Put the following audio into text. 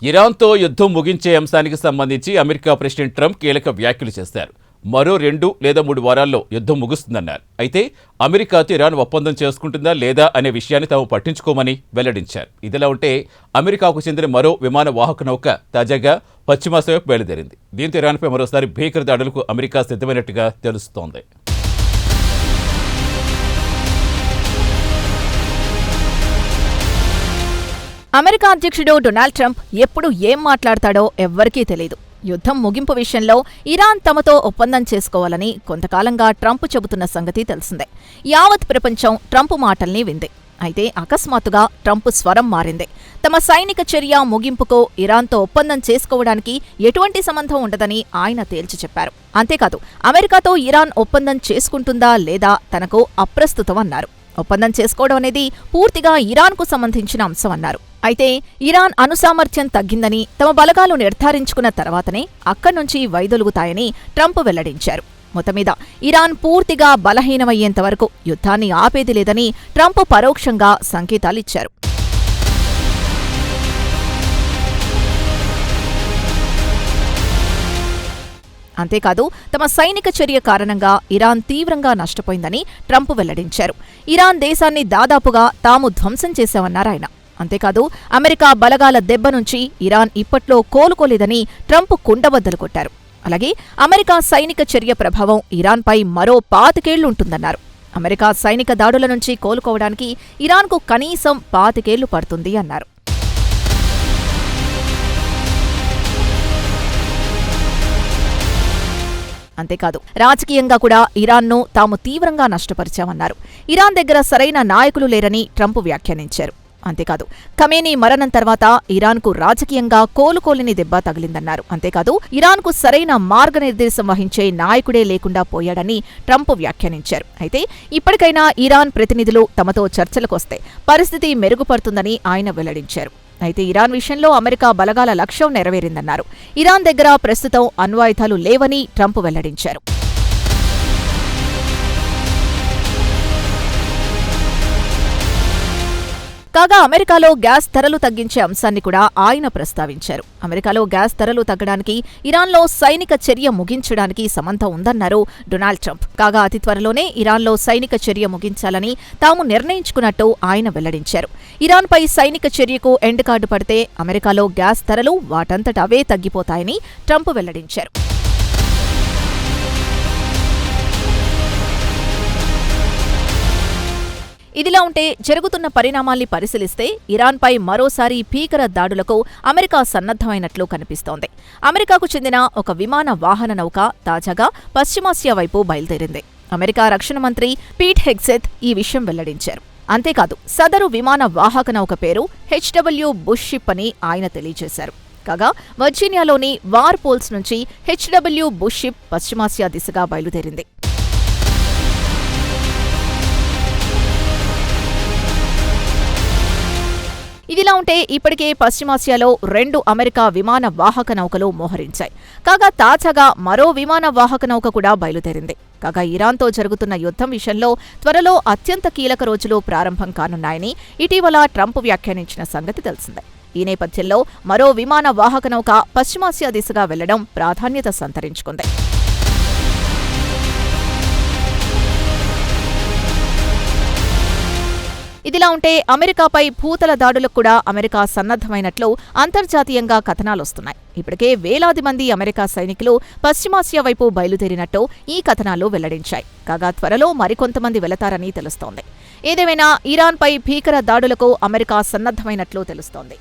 ఇరాన్తో యుద్ధం ముగించే అంశానికి సంబంధించి అమెరికా ప్రెసిడెంట్ ట్రంప్ కీలక వ్యాఖ్యలు చేశారు. మరో 2 లేదా 3 వారాల్లో యుద్ధం ముగుస్తుందన్నారు. అయితే అమెరికాతో ఇరాన్ ఒప్పందం చేసుకుంటుందా లేదా అనే విషయాన్ని తాము పట్టించుకోమని వెల్లడించారు. ఇదిలా ఉంటే అమెరికాకు చెందిన మరో విమాన వాహక నౌక తాజాగా పశ్చిమాసియా వైపు బయలుదేరింది. దీంతో ఇరాన్పై మరోసారి భీకర దాడులకు అమెరికా సిద్ధమైనట్టుగా తెలుస్తోంది. అమెరికా అధ్యక్షుడు డొనాల్డ్ ట్రంప్ ఎప్పుడు ఏం మాట్లాడతాడో ఎవ్వరికీ తెలీదు. యుద్ధం ముగింపు విషయంలో ఇరాన్ తమతో ఒప్పందం చేసుకోవాలని కొంతకాలంగా ట్రంప్ చెబుతున్న సంగతి తెలిసిందే. యావత్ ప్రపంచం ట్రంప్ మాటల్ని వింది. అయితే అకస్మాత్తుగా ట్రంప్ స్వరం మారింది. తమ సైనిక చర్య ముగింపుకు ఇరాన్తో ఒప్పందం చేసుకోవడానికి ఎటువంటి సంబంధం ఉండదని ఆయన తేల్చి చెప్పారు. అంతేకాదు, అమెరికాతో ఇరాన్ ఒప్పందం చేసుకుంటుందా లేదా తనకు అప్రస్తుతమన్నారు. ఒప్పందం చేసుకోవడం అనేది పూర్తిగా ఇరాన్కు సంబంధించిన అంశమన్నారు. అయితే ఇరాన్ అణుసామర్థ్యం తగ్గిందని తమ బలగాలు నిర్ధారించుకున్న తర్వాతనే అక్కడ్నుంచి వైదొలుగుతాయని ట్రంప్ వెల్లడించారు. మొత్తమీద ఇరాన్ పూర్తిగా బలహీనమయ్యేంతవరకు యుద్ధాన్ని ఆపేది లేదని ట్రంప్ పరోక్షంగా సంకేతాలిచ్చారు. అంతేకాదు, తమ సైనిక చర్య కారణంగా ఇరాన్ తీవ్రంగా నష్టపోయిందని ట్రంప్ వెల్లడించారు. ఇరాన్ దేశాన్ని దాదాపుగా తాము ధ్వంసం చేశామన్నారాయన. అంతేకాదు, అమెరికా బలగాల దెబ్బ నుంచి ఇరాన్ ఇప్పట్లో కోలుకోలేదని ట్రంప్ కుండబద్దలు కొట్టారు. అలాగే అమెరికా సైనిక చర్య ప్రభావం ఇరాన్పై మరో 25 ఏళ్లుంటుందన్నారు. అమెరికా సైనిక దాడుల నుంచి కోలుకోవడానికి ఇరాన్కు కనీసం 25 ఏళ్లు పడుతుంది అన్నారు. అంతేకాదు, రాజకీయంగా కూడా ఇరాన్ను తాము తీవ్రంగా నష్టపరిచామన్నారు. ఇరాన్ దగ్గర సరైన నాయకులు లేరని ట్రంప్ వ్యాఖ్యానించారు. అంతేకాదు, ఖమేనీ మరణం తర్వాత ఇరాన్కు రాజకీయంగా కోలుకోలేని దెబ్బ తగిలిందన్నారు. అంతేకాదు, ఇరాన్కు సరైన మార్గనిర్దేశం వహించే నాయకుడే లేకుండా పోయాడని ట్రంప్ వ్యాఖ్యానించారు. అయితే ఇప్పటికైనా ఇరాన్ ప్రతినిధులు తమతో చర్చలకొస్తే పరిస్థితి మెరుగుపడుతుందని ఆయన వెల్లడించారు. అయితే ఇరాన్ విషయంలో అమెరికా బలగాల లక్ష్యం నెరవేరిందన్నారు. ఇరాన్ దగ్గర ప్రస్తుతం అణ్వాయుధాలు లేవని ట్రంప్ వెల్లడించారు. కాగా అమెరికాలో గ్యాస్ ధరలు తగ్గించే అంశాన్ని కూడా ఆయన ప్రస్తావించారు. అమెరికాలో గ్యాస్ ధరలు తగ్గడానికి ఇరాన్లో సైనిక చర్య ముగించడానికి సంబంధం ఉందన్నారు డొనాల్డ్ ట్రంప్. కాగా అతి త్వరలోనే ఇరాన్లో సైనిక చర్య ముగించాలని తాము నిర్ణయించుకున్నట్టు ఆయన వెల్లడించారు. ఇరాన్పై సైనిక చర్యకు ఎండ్ కార్డు పడితే అమెరికాలో గ్యాస్ ధరలు వాటంతట అవే తగ్గిపోతాయని ట్రంప్ వెల్లడించారు. ఇదిలా ఉంటే జరుగుతున్న పరిణామాల్ని పరిశీలిస్తే ఇరాన్పై మరోసారి భీకర దాడులకు అమెరికా సన్నద్ధమైనట్లు కనిపిస్తోంది. అమెరికాకు చెందిన ఒక విమాన వాహన నౌక తాజాగా పశ్చిమాసియా వైపు బయలుదేరింది. అమెరికా రక్షణ మంత్రి పీట్ హెగ్సెత్ ఈ విషయం వెల్లడించారు. అంతేకాదు, సదరు విమాన వాహక నౌక పేరు HW బుష్ షిప్ అని ఆయన తెలియజేశారు. కాగా వర్జీనియాలోని వార్ పోల్స్ నుంచి HW బుష్ షిప్ పశ్చిమాసియా దిశగా బయలుదేరింది. ఇదిలా ఉంటే ఇప్పటికే పశ్చిమాసియాలో 2 అమెరికా విమాన వాహక నౌకలు మోహరించాయి. కాగా తాజాగా మరో విమాన వాహక నౌక కూడా బయలుదేరింది. కాగా ఇరాన్తో జరుగుతున్న యుద్ధం విషయంలో త్వరలో అత్యంత కీలక రోజులు ప్రారంభం కానున్నాయని ఇటీవల ట్రంప్ వ్యాఖ్యానించిన సంగతి తెలిసిందే. ఈ నేపథ్యంలో మరో విమాన వాహక నౌక పశ్చిమాసియా దిశగా వెళ్లడం ప్రాధాన్యత సంతరించుకుంది. ఇదిలా ఉంటే అమెరికాపై భూతల దాడులకు కూడా అమెరికా సన్నద్ధమైనట్లు అంతర్జాతీయంగా కథనాలొస్తున్నాయి. ఇప్పటికే వేలాది మంది అమెరికా సైనికులు పశ్చిమాసియా వైపు బయలుదేరినట్టు ఈ కథనాలు వెల్లడించాయి. కాగా త్వరలో మరికొంతమంది వెళతారని తెలుస్తోంది. ఏదేమైనా ఇరాన్పై భీకర దాడులకు అమెరికా సన్నద్ధమైనట్లు తెలుస్తోంది.